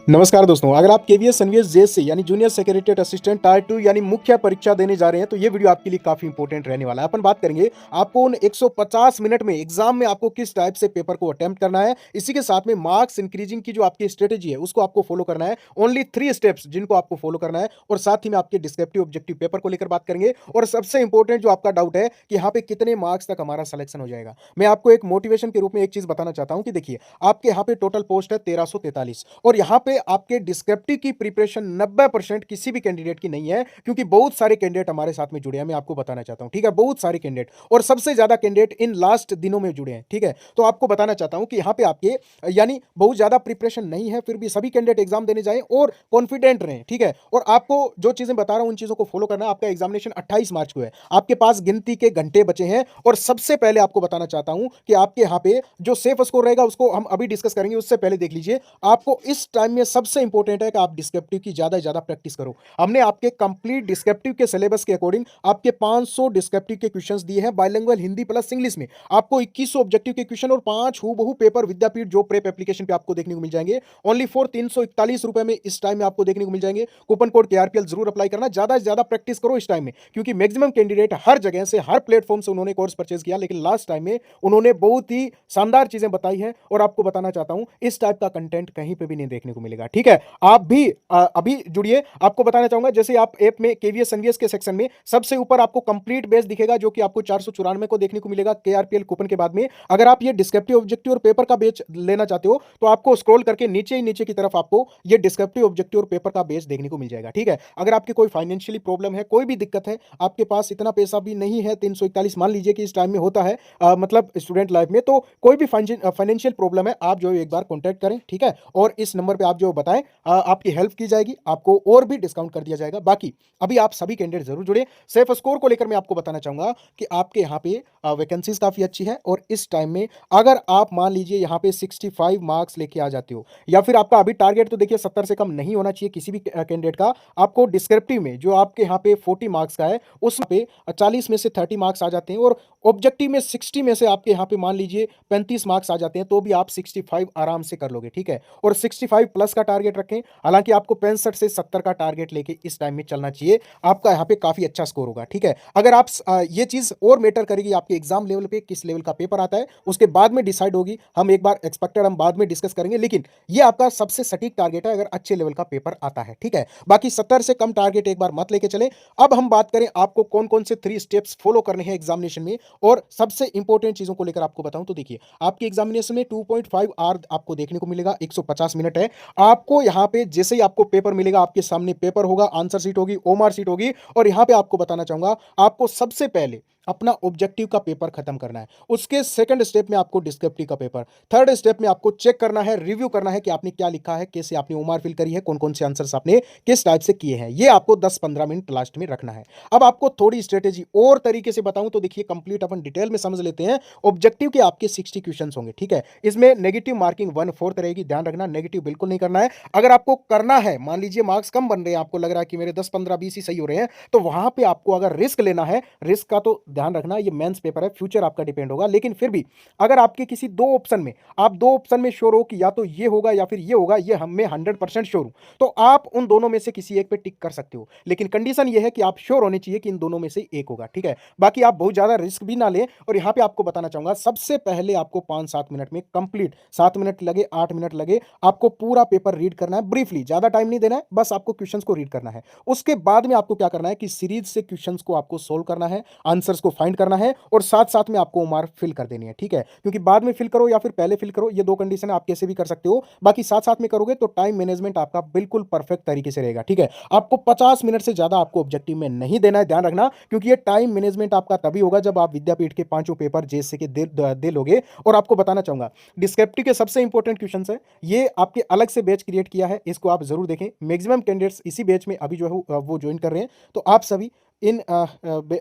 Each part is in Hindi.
नमस्कार दोस्तों, अगर आप केवीएस एनवीएस जेएससी यानी जूनियर सेक्रेटरीट असिस्टेंट टायर 2 यानी मुख्य परीक्षा देने जा रहे हैं तो ये वीडियो आपके लिए काफी इंपॉर्टेंट रहने वाला है। अपन बात करेंगे आपको उन 150 मिनट में एग्जाम में आपको किस टाइप से पेपर को अटेम्प्ट करना है। इसी के साथ में मार्क्स इंक्रीजिंग की जो आपकी स्ट्रेटेजी है उसको आपको फॉलो करना है। ओनली 3 स्टेप्स जिनको आपको फॉलो करना है और साथ ही में आपके डिस्क्रिप्टिव ऑब्जेक्टिव पेपर को लेकर बात करेंगे। और सबसे इंपॉर्टेंट जो आपका डाउट है कि यहाँ पे कितने मार्क्स तक हमारा सिलेक्शन हो जाएगा, मैं आपको एक मोटिवेशन के रूप में एक चीज बताना चाहता हूँ कि देखिए आपके यहाँ पे टोटल पोस्ट है 1343 और यहाँ पे आपके डिस्क्रिप्टिव की प्रिपरेशन 90% किसी भी कैंडिडेट की नहीं है, क्योंकि बहुत सारे कैंडिडेट हमारे साथ में जुड़े हैं। मैं आपको बताना चाहता हूं, ठीक है, बहुत सारे कैंडिडेट और सबसे ज्यादा कैंडिडेट इन लास्ट दिनों में जुड़े हैं, ठीक है। तो आपको बताना चाहता हूं कि यहां पे आपके यानी बहुत ज्यादा प्रिपरेशन नहीं है, फिर भी सभी कैंडिडेट एग्जाम देने जाएं और कॉन्फिडेंट रहें, ठीक है। और आपको जो चीजें बता रहा हूं उन चीजों को फॉलो करना। आपका एग्जामिनेशन 28 मार्च को है, आपके पास गिनती के घंटे बचे हैं। और सबसे पहले आपको बताना चाहता हूं कि आपके यहां पे जो सेफ स्कोर रहेगा उसको हम अभी डिस्कस करेंगे, उससे पहले देख लीजिए आपको इस टाइम में सबसे इंपॉर्टेंट है कि आप डिस्क्रिप्टिव की ज्यादा से ज्यादा प्रैक्टिस करो। हमने आपके कंप्लीट डिस्क्रिप्टिव के सिलेबस के अकॉर्डिंग आपके 500 डिस्क्रिप्टिव के क्वेश्चंस दिए हैं बाइलिंगुअल हिंदी प्लस इंग्लिश में। आपको 2100 ऑब्जेक्टिव के क्वेश्चन और 5 हूबहू पेपर विद्यापीठ जो प्रेप एप्लीकेशन पे आपको देखने को मिल जाएंगे ओनली फॉर 341 रुपए में इस टाइम में आपको देखने को मिल जाएंगे। कूपन कोड केआरपीएल जरूर अप्लाई करना, ज्यादा से ज्यादा प्रैक्टिस करो इस टाइम में, क्योंकि मैक्सिमम कैंडिडेट हर जगह से हर प्लेटफॉर्म से उन्होंने कोर्स परचेज किया, लेकिन लास्ट टाइम में उन्होंने बहुत ही शानदार चीजें बताई हैं। और आपको बताना चाहता हूं इस टाइप का कंटेंट कहीं पे भी नहीं देखने को मिलेगा, ठीक है। आप भी अभी जुड़िए। आपको बताना चाहूंगा जैसे आप ऐप में केवीएस एनवीएस के सेक्शन में सबसे ऊपर आपको कंप्लीट बेस दिखेगा जो कि आपको 494 को देखने को मिलेगा केआरपीएल कूपन के बाद में। अगर आप ये डिस्क्रिप्टिव ऑब्जेक्टिव और पेपर का बेच लेना चाहते हो तो आपको स्क्रॉल करके नीचे ही नीचे की तरफ आपको ये डिस्क्रिप्टिव ऑब्जेक्टिव और पेपर का बेस देखने को मिल जाएगा, ठीक है। अगर आपकी कोई फाइनेंशियली प्रॉब्लम है, कोई भी दिक्कत है, आपके पास इतना पैसा भी नहीं है, 341 मान लीजिए कि इस टाइम में होता है मतलब स्टूडेंट लाइफ में, तो कोई भी फाइनेंशियल प्रॉब्लम है आप जो एक बार कॉन्टैक्ट करें, ठीक है। और इस नंबर पे आप जो बताएं आपकी हेल्प की जाएगी, आपको और भी डिस्काउंट कर दिया जाएगा। बाकी अभी आप सभी कैंडिडेट जरूर जुड़े। सेफ स्कोर को लेकर मैं आपको बताना चाहूंगा कि आपके यहाँ पे वैकेंसीज काफी अच्छी है और इस टाइम में अगर आप मान लीजिए यहाँ पे 65 मार्क्स लेके आ जाते हो, या फिर आपका अभी टारगेट तो देखिए 70 से कम नहीं होना चाहिए किसी भी कैंडिडेट का। आपको डिस्क्रिप्टिव में जो आपके यहाँ पे 40 मार्क्स का है उसमें पे 40 में से 30 मार्क्स आ जाते हैं और ऑब्जेक्टिव में 60 में से आपके यहाँ पे मान लीजिए 35 मार्क्स आ जाते हैं, तो भी आप 65 आराम से कर लोगे, ठीक है। और 65 प्लस का टारगेट रखें, हालांकि आपको 65 से 70 का टारगेट लेके इस टाइम में चलना चाहिए। आपका यहाँ पे काफी अच्छा स्कोर होगा, ठीक है। अगर आप ये चीज और मैटर करेगी आपके एग्जाम लेवल पे किस लेवल का पेपर आता है, उसके बाद में डिसाइड होगी। हम एक बार एक्सपेक्टेड हम बाद में डिस्कस करेंगे, लेकिन ये आपका सबसे सटीक टारगेट है अगर अच्छे लेवल का पेपर आता है, ठीक है। बाकी 70 से कम टारगेट एक बार मत लेके चले। अब हम बात करें आपको कौन कौन से 3 स्टेप्स फॉलो करने हैं एग्जामिनेशन में और सबसे इंपॉर्टेंट चीजों को लेकर आपको बताऊं तो देखिए आपके एग्जामिनेशन में 2.5 आवर आपको देखने को मिलेगा, 150 मिनट है। आपको यहाँ पे जैसे ही आपको पेपर मिलेगा, आपके सामने पेपर होगा, आंसर शीट होगी, ओमार शीट होगी, और यहाँ पे आपको बताना चाहूंगा आपको सबसे पहले अपना ऑब्जेक्टिव का पेपर खत्म करना है। उसके सेकंड स्टेप में आपको डिस्क्रिप्टिव का पेपर, थर्ड स्टेप में आपको चेक करना है, रिव्यू करना है कि आपने क्या लिखा है, कैसे आपने ओमार फिल करी है, कौन कौन से आंसर्स आपने किस टाइप से किए हैं। ये आपको 10-15 मिनट लास्ट में रखना है। अब आपको थोड़ी स्ट्रेटेजी और तरीके से बताऊं तो देखिए कंप्लीट अपन डिटेल में समझ लेते हैं। ऑब्जेक्टिव के आपके 60 क्वेश्चन होंगे, ठीक है। इसमें नेगेटिव मार्किंग 1/4 रहेगी, ध्यान रखना, नेगेटिव बिल्कुल नहीं करना है। अगर आपको करना है, मान लीजिए मार्क्स कम बन रहे हैं, आपको लग रहा है कि मेरे 10 15 20 ही सही हो रहे हैं, तो वहां पे आपको अगर रिस्क लेना है, रिस्क का तो ध्यान रखना, ये मेंस पेपर है, फ्यूचर आपका डिपेंड होगा। लेकिन फिर भी अगर आपके किसी दो ऑप्शन में आप दो ऑप्शन में श्योर हो कि या तो ये होगा या फिर ये होगा, ये हमें 100% श्योर हूं, तो आप उन दोनों में से किसी एक पे टिक कर सकते हो। लेकिन कंडीशन ये है कि आप श्योर होने चाहिए कि इन दोनों में से एक होगा, ठीक है। बाकी आप बहुत ज्यादा रिस्क भी ना लें। और यहां पे आपको बताना चाहूंगा सबसे पहले आपको 5-7 मिनट में कंप्लीट, 7 मिनट लगे 8 मिनट लगे, आपको पूरा पेपर रीड करना है ब्रीफली, ज्यादा टाइम नहीं देना है, बस आपको क्वेश्चंस को रीड करना है। उसके बाद में आपको क्या करना है कि सीरीज से क्वेश्चंस को आपको सोल्व करना है, आंसर्स को फाइंड करना है और साथ साथ में आपको मार्क फिल कर देनी है, ठीक है। क्योंकि बाद में फिल करो या फिर पहले फिल करो, ये दो कंडीशन है, आप कैसे भी कर सकते हो। बाकी साथ साथ में करोगे तो टाइम मैनेजमेंट आपका बिल्कुल परफेक्ट तरीके से रहेगा, ठीक है। आपको 50 मिनट से ज्यादा आपको ऑब्जेक्टिव में नहीं देना है, ध्यान रखना, क्योंकि ये टाइम मैनेजमेंट आपका तभी होगा जब आप विद्यापीठ के 5 पेपर जेएससी के दे लोगे। और आपको बताना चाहूंगा डिस्क्रिप्टिव के सबसे इंपॉर्टेंट क्वेश्चंस है, ये आपके अलग से बैच क्रिएट किया है, इसको आप जरूर देखें। मैक्सिमम कैंडिडेट्स इसी बैच में अभी जो है वो ज्वाइन कर रहे हैं, तो आप सभी इन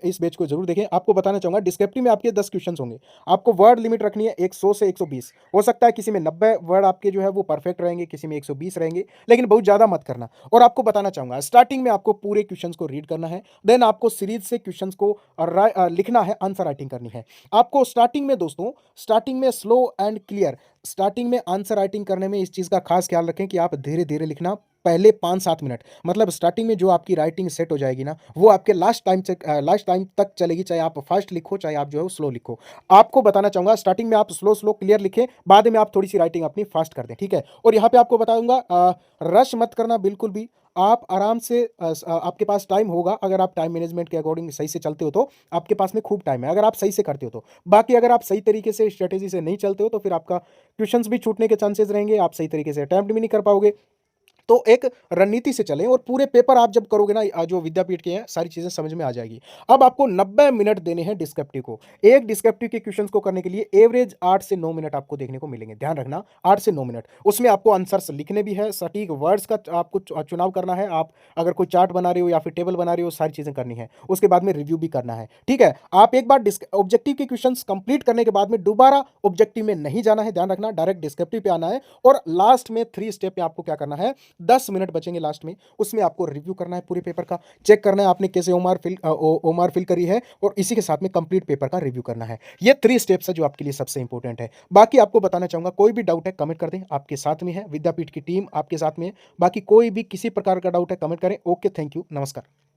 इस बैच को जरूर देखें। आपको बताना चाहूंगा डिस्क्रिप्टिव में आपके 10 क्वेश्चंस होंगे। आपको वर्ड लिमिट रखनी है 100 से 120। हो सकता है किसी में 90 वर्ड आपके जो है वो परफेक्ट रहेंगे, किसी में 120 रहेंगे, लेकिन बहुत ज्यादा मत करना। और आपको बताना चाहूंगा स्टार्टिंग में आपको पूरे क्वेश्चंस को रीड करना है, देन आपको सीरीज से क्वेश्चंस को लिखना है, आंसर राइटिंग करनी है। आपको स्टार्टिंग में दोस्तों, स्टार्टिंग में स्लो एंड क्लियर, स्टार्टिंग में आंसर राइटिंग करने में इस चीज का खास ख्याल रखें कि आप धीरे धीरे लिखना। पहले 5-7 मिनट, मतलब स्टार्टिंग में जो आपकी राइटिंग सेट हो जाएगी ना, वो आपके लास्ट टाइम तक चलेगी, चाहे आप फास्ट लिखो चाहे आप जो है स्लो लिखो। आपको बताना चाहूंगा स्टार्टिंग में आप स्लो स्लो क्लियर लिखें, बाद में आप थोड़ी सी राइटिंग अपनी फास्ट कर दें, ठीक है। और यहाँ पे आपको बताऊंगा रश मत करना बिल्कुल भी। आप आराम से आपके पास टाइम होगा, अगर आप टाइम मैनेजमेंट के अकॉर्डिंग सही से चलते हो तो आपके पास में खूब टाइम है, अगर आप सही से करते हो तो। बाकी अगर आप सही तरीके से स्ट्रेटेजी से नहीं चलते हो तो फिर आपका क्वेश्चंस भी छूटने के चांसेस रहेंगे, आप सही तरीके से अटेम्प्ट भी नहीं कर पाओगे। तो एक रणनीति से चलें, और पूरे पेपर आप जब करोगे ना, जो विद्यापीठ के हैं, सारी चीजें समझ में आ जाएगी। अब आपको 90 मिनट देने हैं डिस्क्रिप्टिव को। एक डिस्क्रिप्टिव के क्वेश्चंस को करने के लिए एवरेज 8 से 9 मिनट आपको देखने को मिलेंगे, ध्यान रखना 8 से 9 मिनट। उसमें आपको आंसर्स लिखने भी है, सटीक वर्ड्स का आपको चुनाव करना है। आप अगर कोई चार्ट बना रहे हो या फिर टेबल बना रहे हो, सारी चीजें करनी है। उसके बाद में रिव्यू भी करना है, ठीक है। आप एक बार ऑब्जेक्टिव के क्वेश्चन कंप्लीट करने के बाद में दोबारा ऑब्जेक्टिव में नहीं जाना है, ध्यान रखना, डायरेक्ट डिस्क्रिप्टिव पे आना है। और लास्ट में 3 स्टेप में आपको क्या करना है, 10 मिनट बचेंगे लास्ट में, उसमें आपको रिव्यू करना है पूरे पेपर का, चेक करना है आपने कैसे ओमार फिल करी है, और इसी के साथ में कंप्लीट पेपर का रिव्यू करना है। ये 3 स्टेप्स है जो आपके लिए सबसे इंपॉर्टेंट है। बाकी आपको बताना चाहूंगा, कोई भी डाउट है कमेंट कर दें, आपके साथ में है विद्यापीठ की टीम, आपके साथ में है। बाकी कोई भी किसी प्रकार का डाउट है कमेंट करें। ओके, थैंक यू, नमस्कार।